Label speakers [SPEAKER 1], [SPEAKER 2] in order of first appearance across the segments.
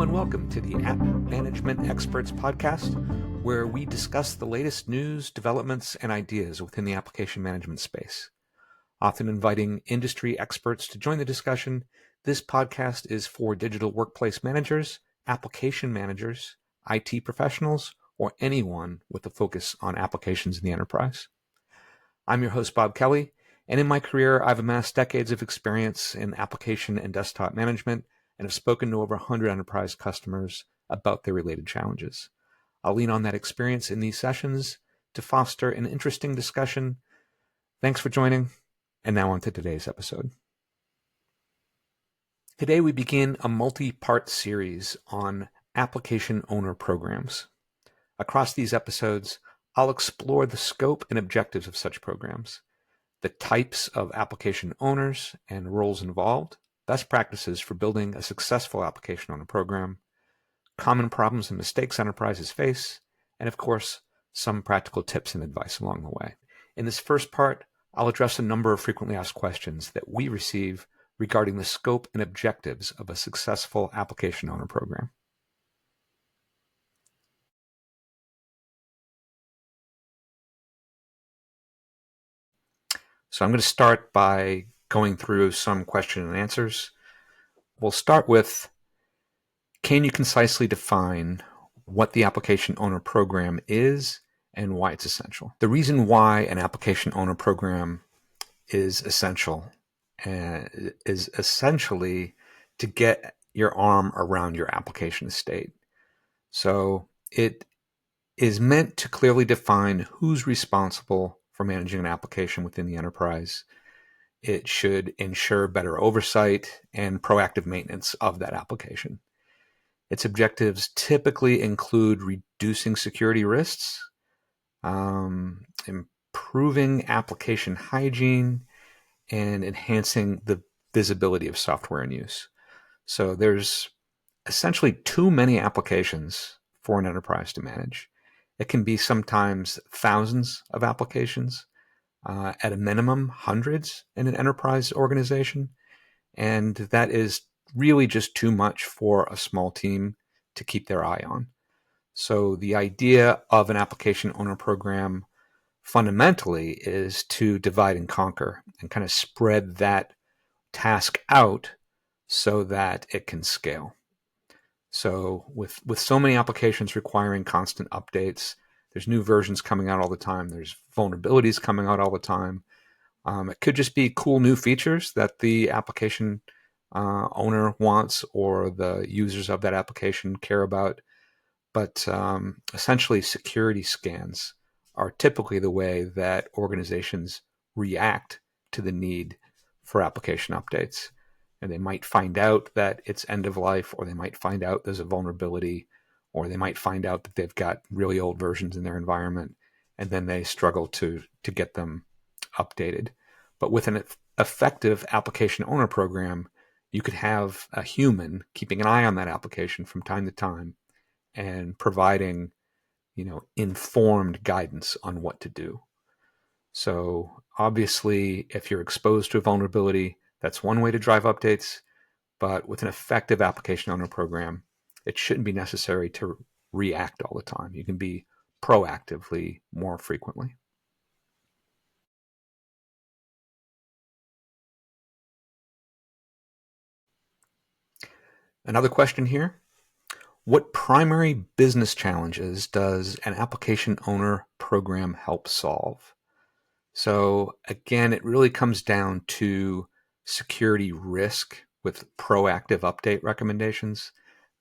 [SPEAKER 1] and welcome to the App Management Experts podcast, where we discuss the latest news, developments, and ideas within the application management space. Often inviting industry experts to join the discussion, this podcast is for digital workplace managers, application managers, IT professionals, or anyone with a focus on applications in the enterprise. I'm your host, Bob Kelly, and in my career, I've amassed decades of experience in application and desktop management and have spoken to over 100 enterprise customers about their related challenges. I'll lean on that experience in these sessions to foster an interesting discussion. Thanks for joining, and now on to today's episode. Today we begin a multi-part series on application owner programs. Across these episodes, I'll explore the scope and objectives of such programs, the types of application owners and roles involved, best practices for building a successful application owner program, common problems and mistakes enterprises face, and of course, some practical tips and advice along the way. In this first part, I'll address a number of frequently asked questions that we receive regarding the scope and objectives of a successful application owner program. So I'm going to start by going through some question and answers. We'll start with, can you concisely define what the application owner program is and why it's essential? The reason why an application owner program is essential is essentially to get your arm around your application estate. So it is meant to clearly define who's responsible for managing an application within the enterprise. It should ensure better oversight and proactive maintenance of that application. Its objectives typically include reducing security risks, improving application hygiene, and enhancing the visibility of software in use. So there's essentially too many applications for an enterprise to manage. It can be sometimes thousands of applications, at a minimum hundreds in an enterprise organization, and that is really just too much for a small team to keep their eye on. So the idea of an application owner program fundamentally is to divide and conquer and kind of spread that task out so that it can scale. So with so many applications requiring constant updates, there's new versions coming out all the time. There's vulnerabilities coming out all the time. It could just be cool new features that the application owner wants or the users of that application care about. But essentially, security scans are typically the way that organizations react to the need for application updates. And they might find out that it's end of life, or they might find out there's a vulnerability, or they might find out that they've got really old versions in their environment, and then they struggle to get them updated. But with an effective application owner program, you could have a human keeping an eye on that application from time to time and providing, informed guidance on what to do. So obviously, if you're exposed to a vulnerability, that's one way to drive updates. But with an effective application owner program, it shouldn't be necessary to react all the time. You can be proactively more frequently. Another question here. What primary business challenges does an application owner program help solve? So again, it really comes down to security risk with proactive update recommendations.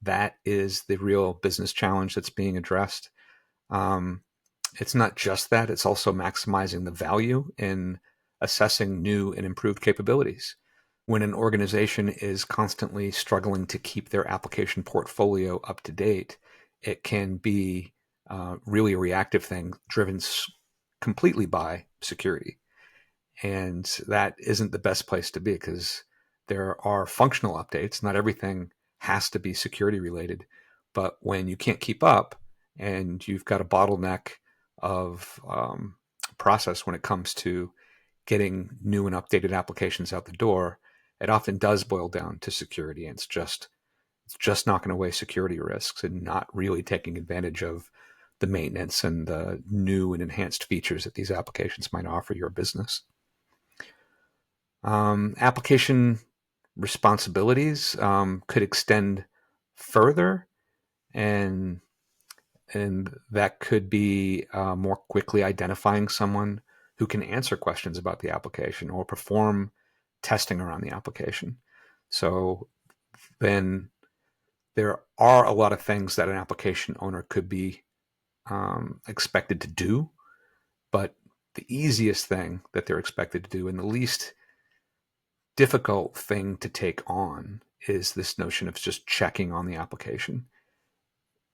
[SPEAKER 1] That is the real business challenge that's being addressed. It's not just that, it's also maximizing the value in assessing new and improved capabilities. When an organization is constantly struggling to keep their application portfolio up to date, it can be really a reactive thing driven completely by security. And that isn't the best place to be because there are functional updates. Not everything has to be security related. But when you can't keep up and you've got a bottleneck of process when it comes to getting new and updated applications out the door, it often does boil down to security. And it's it's just knocking away security risks and not really taking advantage of the maintenance and the new and enhanced features that these applications might offer your business. Application responsibilities could extend further, and that could be more quickly identifying someone who can answer questions about the application or perform testing around the application. So then there are a lot of things that an application owner could be expected to do, but the easiest thing that they're expected to do and the least difficult thing to take on is this notion of just checking on the application.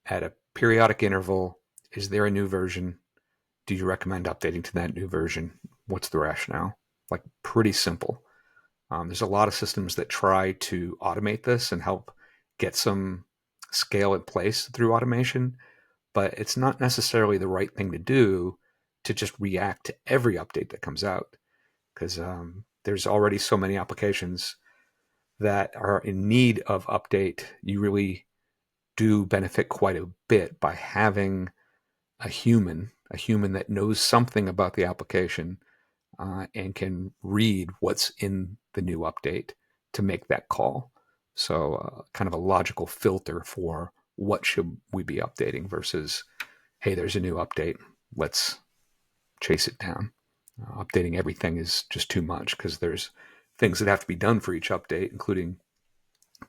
[SPEAKER 1] At a periodic interval, is there a new version? Do you recommend updating to that new version? What's the rationale? Like, pretty simple. There's a lot of systems that try to automate this and help get some scale in place through automation, but it's not necessarily the right thing to do to just react to every update that comes out, because there's already so many applications that are in need of update. You really do benefit quite a bit by having a human that knows something about the application and can read what's in the new update to make that call. So kind of a logical filter for what should we be updating versus, hey, there's a new update, let's chase it down. Updating everything is just too much because there's things that have to be done for each update, including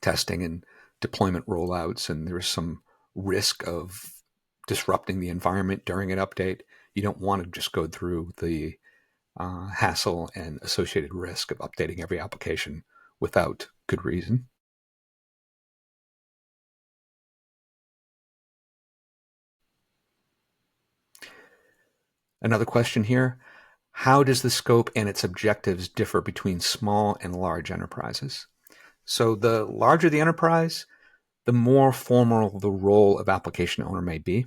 [SPEAKER 1] testing and deployment rollouts, and there's some risk of disrupting the environment during an update. You don't want to just go through the hassle and associated risk of updating every application without good reason. Another question here: how does the scope and its objectives differ between small and large enterprises? So the larger the enterprise, the more formal the role of application owner may be.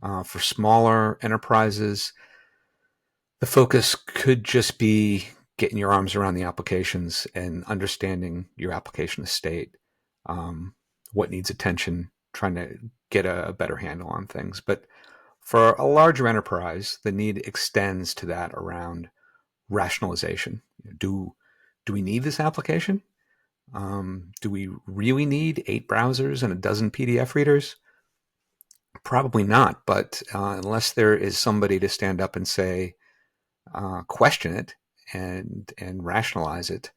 [SPEAKER 1] For smaller enterprises, the focus could just be getting your arms around the applications and understanding your application estate, what needs attention, trying to get a better handle on things. But for a larger enterprise, the need extends to that around rationalization. Do we need this application? Do we really need 8 browsers and a dozen PDF readers? Probably not, but unless there is somebody to stand up and say, question it and rationalize it,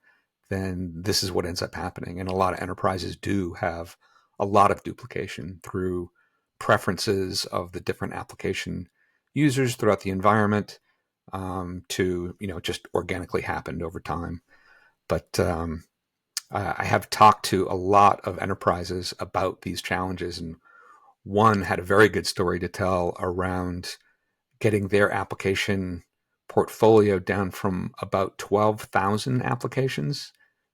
[SPEAKER 1] then this is what ends up happening. And a lot of enterprises do have a lot of duplication through preferences of the different application users throughout the environment, to just organically happened over time. But I have talked to a lot of enterprises about these challenges, and one had a very good story to tell around getting their application portfolio down from about 12,000 applications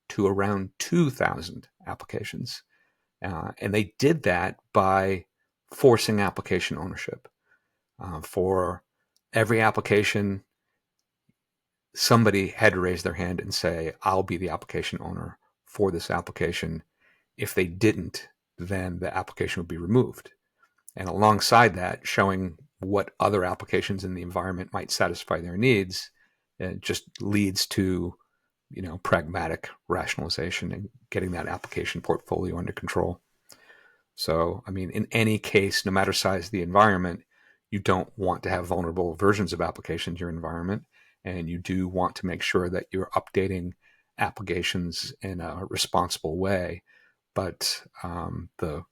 [SPEAKER 1] to around 2,000 applications. And they did that by forcing application ownership. For every application, somebody had to raise their hand and say, I'll be the application owner for this application. If they didn't, then the application would be removed. And alongside that, showing what other applications in the environment might satisfy their needs, it just leads to, pragmatic rationalization and getting that application portfolio under control. So, in any case, no matter size of the environment, you don't want to have vulnerable versions of applications in your environment, and you do want to make sure that you're updating applications in a responsible way. But the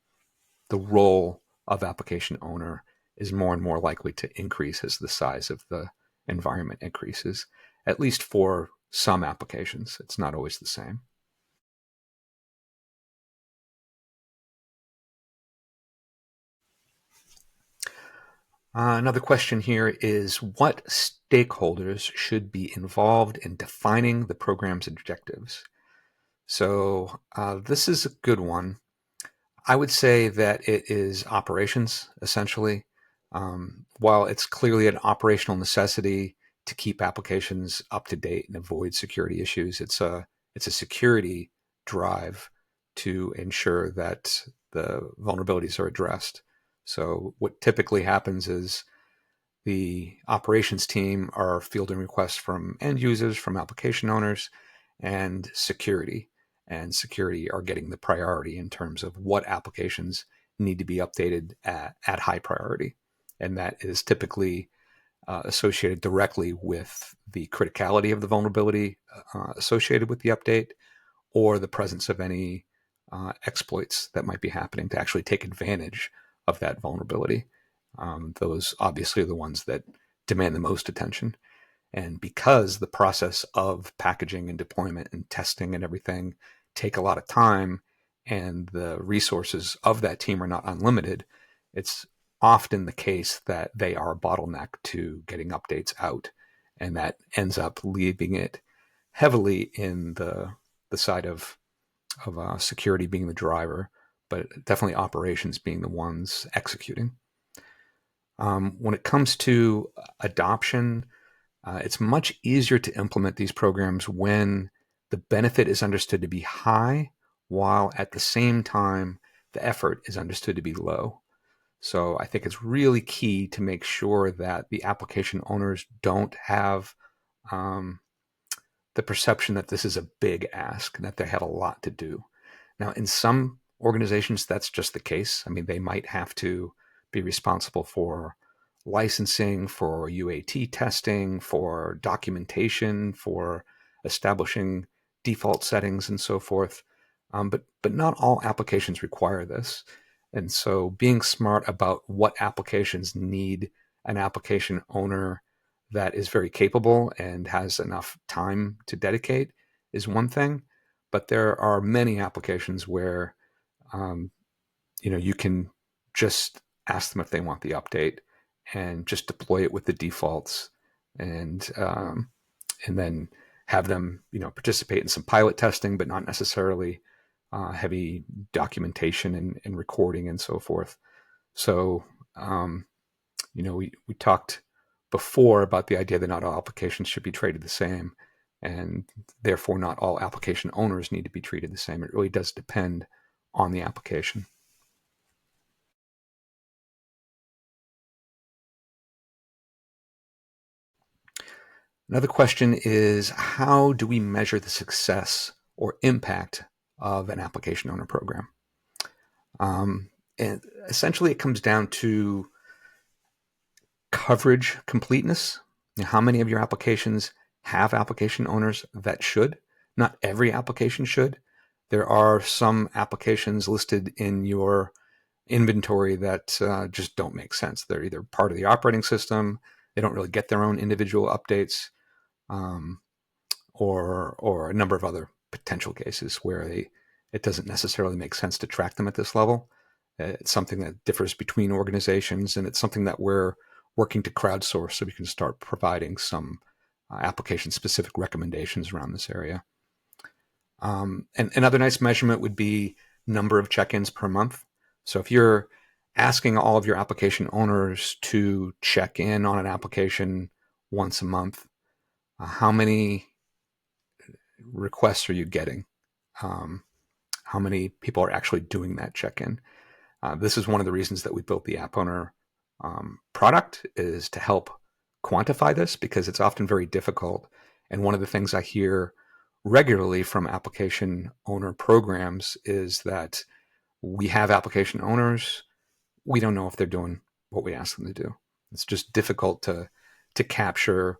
[SPEAKER 1] role of application owner is more and more likely to increase as the size of the environment increases, at least for some applications. It's not always the same. Another question here is, what stakeholders should be involved in defining the program's objectives? So this is a good one. I would say that it is operations, essentially. While it's clearly an operational necessity to keep applications up to date and avoid security issues, it's a security drive to ensure that the vulnerabilities are addressed. So what typically happens is the operations team are fielding requests from end users, from application owners, and security. And security are getting the priority in terms of what applications need to be updated at high priority. And that is typically associated directly with the criticality of the vulnerability associated with the update, or the presence of any exploits that might be happening to actually take advantage of that vulnerability. Those obviously are the ones that demand the most attention. And because the process of packaging and deployment and testing and everything take a lot of time, and the resources of that team are not unlimited, it's often the case that they are a bottleneck to getting updates out. And that ends up leaving it heavily in the side of security being the driver, but definitely operations being the ones executing. When it comes to adoption, it's much easier to implement these programs when the benefit is understood to be high, while at the same time, the effort is understood to be low. So I think it's really key to make sure that the application owners don't have the perception that this is a big ask and that they have a lot to do. Now, in some organizations, that's just the case. I mean, they might have to be responsible for licensing, for UAT testing, for documentation, for establishing default settings and so forth. But not all applications require this. And so being smart about what applications need an application owner that is very capable and has enough time to dedicate is one thing. But there are many applications where you can just ask them if they want the update and just deploy it with the defaults, and then have them participate in some pilot testing, but not necessarily heavy documentation and recording and so forth. So we talked before about the idea that not all applications should be treated the same, and therefore not all application owners need to be treated the same. It really does depend on the application. Another question is, how do we measure the success or impact of an application owner program? And essentially it comes down to coverage completeness. How many of your applications have application owners that should? Not every application should. There are some applications listed in your inventory that just don't make sense. They're either part of the operating system, they don't really get their own individual updates, or a number of other potential cases where it doesn't necessarily make sense to track them at this level. It's something that differs between organizations, and it's something that we're working to crowdsource so we can start providing some application-specific recommendations around this area. And another nice measurement would be number of check-ins per month. So if you're asking all of your application owners to check in on an application once a month, how many requests are you getting? How many people are actually doing that check-in? This is one of the reasons that we built the App Owner product, is to help quantify this, because it's often very difficult. And one of the things I hear regularly from application owner programs is that we have application owners, we don't know if they're doing what we ask them to do. It's just difficult to capture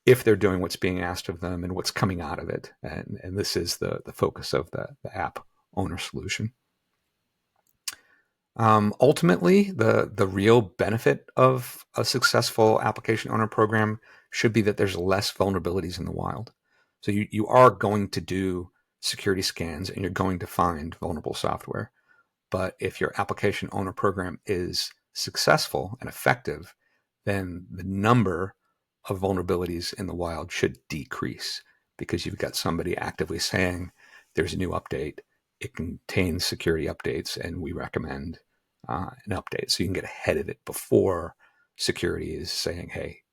[SPEAKER 1] if they're doing what's being asked of them and what's coming out of it. And this is the focus of the app owner solution. Ultimately, the real benefit of a successful application owner program should be that there's less vulnerabilities in the wild. So you are going to do security scans and you're going to find vulnerable software. But if your application owner program is successful and effective, then the number of vulnerabilities in the wild should decrease, because you've got somebody actively saying there's a new update, it contains security updates, and we recommend an update. So you can get ahead of it before security is saying, hey,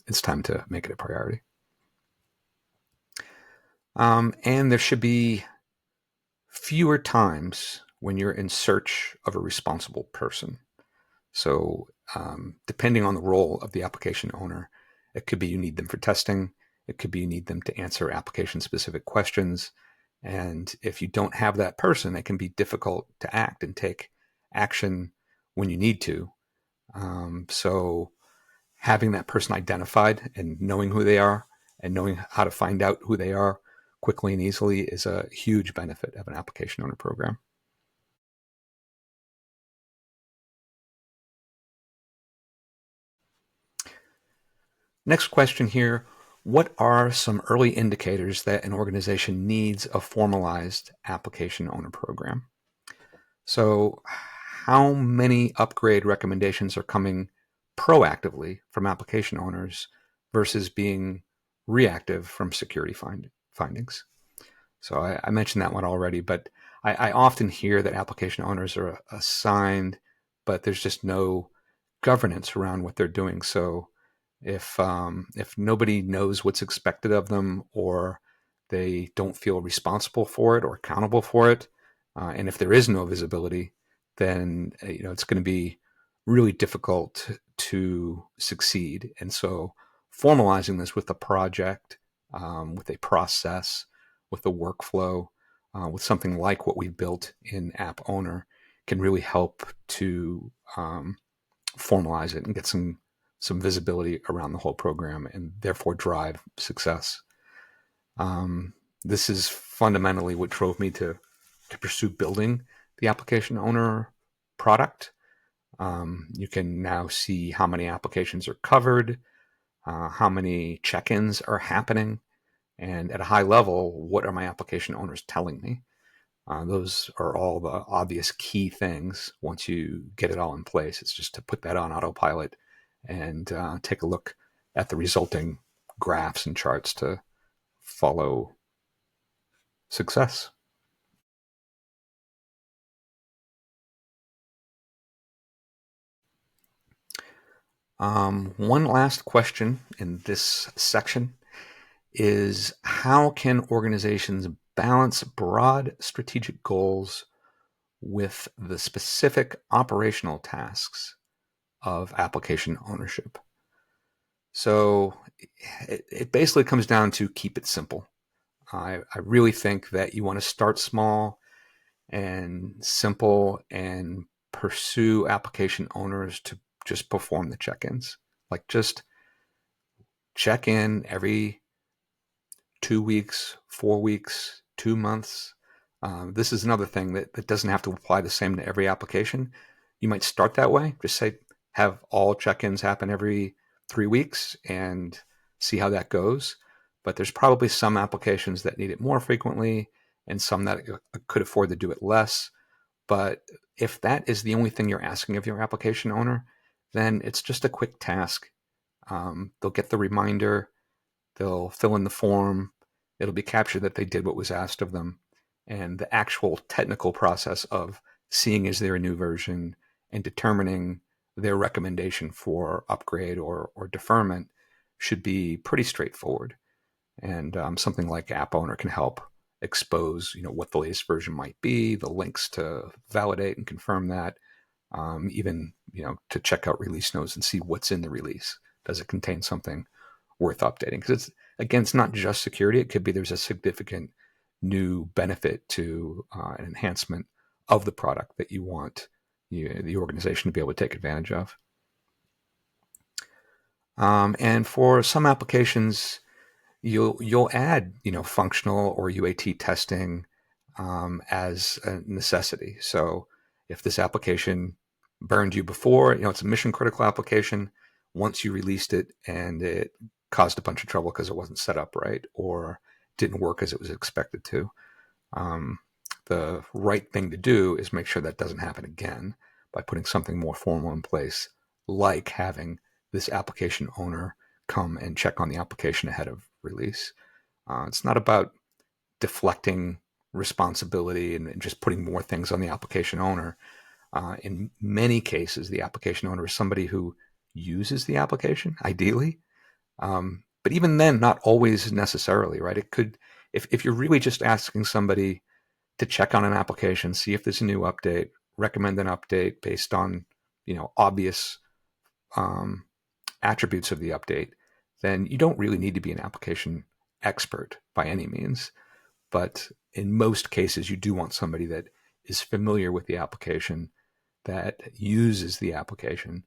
[SPEAKER 1] it's time to make it a priority. And there should be fewer times when you're in search of a responsible person. So depending on the role of the application owner, it could be you need them for testing. It could be you need them to answer application-specific questions. And if you don't have that person, it can be difficult to act and take action when you need to. So having that person identified and knowing who they are and knowing how to find out who they are quickly and easily is a huge benefit of an application owner program. Next question here. What are some early indicators that an organization needs a formalized application owner program? So how many upgrade recommendations are coming proactively from application owners versus being reactive from security findings? So I mentioned that one already, but I often hear that application owners are assigned, but there's just no governance around what they're doing. So if nobody knows what's expected of them, or they don't feel responsible for it or accountable for it, and if there is no visibility, then it's going to be really difficult to succeed. And so formalizing this with a project, with a process, with a workflow, with something like what we've built in App Owner can really help to formalize it and get some visibility around the whole program and therefore drive success. This is fundamentally what drove me to pursue building the application owner product. You can now see how many applications are covered, how many check-ins are happening, and at a high level, what are my application owners telling me? Those are all the obvious key things once you get it all in place. It's just to put that on autopilot and take a look at the resulting graphs and charts to follow success. One last question in this section is, how can organizations balance broad strategic goals with the specific operational tasks of application ownership? So it basically comes down to keep it simple. I really think that you want to start small and simple and pursue application owners to just perform the check-ins. Like, just check in every 2 weeks, 4 weeks, 2 months. This is another thing that doesn't have to apply the same to every application. You might start that way. Just say, have all check-ins happen every 3 weeks and see how that goes. But there's probably some applications that need it more frequently and some that could afford to do it less. But if that is the only thing you're asking of your application owner, then it's just a quick task. They'll get the reminder, they'll fill in the form, it'll be captured that they did what was asked of them. And the actual technical process of seeing is there a new version and determining their recommendation for upgrade or deferment should be pretty straightforward. And something like App Owner can help expose, what the latest version might be, the links to validate and confirm that, even, to check out release notes and see what's in the release. Does it contain something worth updating? Because it's not just security. It could be there's a significant new benefit to an enhancement of the product that you want the organization to be able to take advantage of. And for some applications, you'll add functional or UAT testing as a necessity. So if this application burned you before, it's a mission critical application. Once you released it and it caused a bunch of trouble because it wasn't set up right or didn't work as it was expected to, the right thing to do is make sure that doesn't happen again by putting something more formal in place, like having this application owner come and check on the application ahead of release. It's not about deflecting responsibility and just putting more things on the application owner. In many cases, the application owner is somebody who uses the application, ideally. But even then, not always necessarily, right? It could, if you're really just asking somebody to check on an application, see if there's a new update, recommend an update based on, obvious attributes of the update, then you don't really need to be an application expert by any means. But in most cases, you do want somebody that is familiar with the application, that uses the application,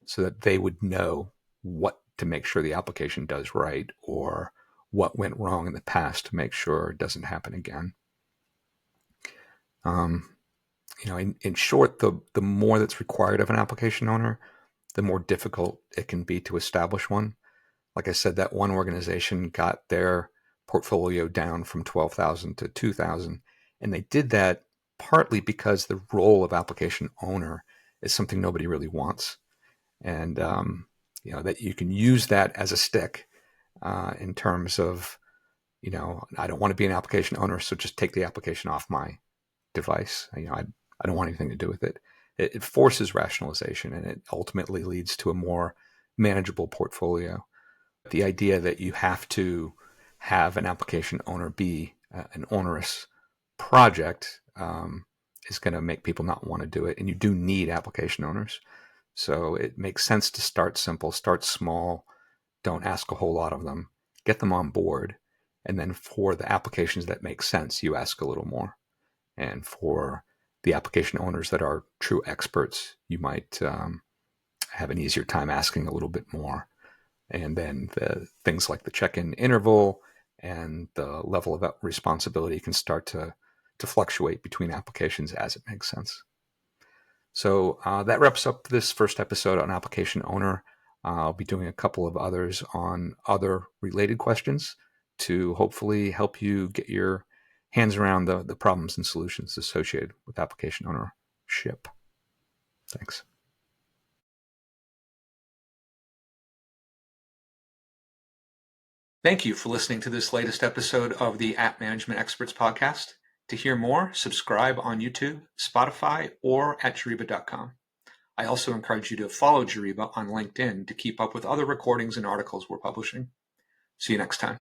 [SPEAKER 1] so that they would know what to make sure the application does right, or what went wrong in the past to make sure it doesn't happen again. In short, the more that's required of an application owner, the more difficult it can be to establish one. Like I said, that one organization got their portfolio down from 12,000 to 2,000. And they did that partly because the role of application owner is something nobody really wants. And, that you can use that as a stick in terms of, I don't want to be an application owner, so just take the application off my device. I don't want anything to do with it. It forces rationalization, and it ultimately leads to a more manageable portfolio. The idea that you have to have an application owner be an onerous project is going to make people not want to do it. And you do need application owners. So it makes sense to start simple, start small, don't ask a whole lot of them, get them on board. And then for the applications that make sense, you ask a little more. And for the application owners that are true experts, you might have an easier time asking a little bit more. And then the things like the check-in interval and the level of responsibility can start to fluctuate between applications as it makes sense. So that wraps up this first episode on application owner. I'll be doing a couple of others on other related questions to hopefully help you get your hands around the problems and solutions associated with application ownership. Thanks. Thank you for listening to this latest episode of the App Management Experts podcast. To hear more, subscribe on YouTube, Spotify, or at Juriba.com. I also encourage you to follow Juriba on LinkedIn to keep up with other recordings and articles we're publishing. See you next time.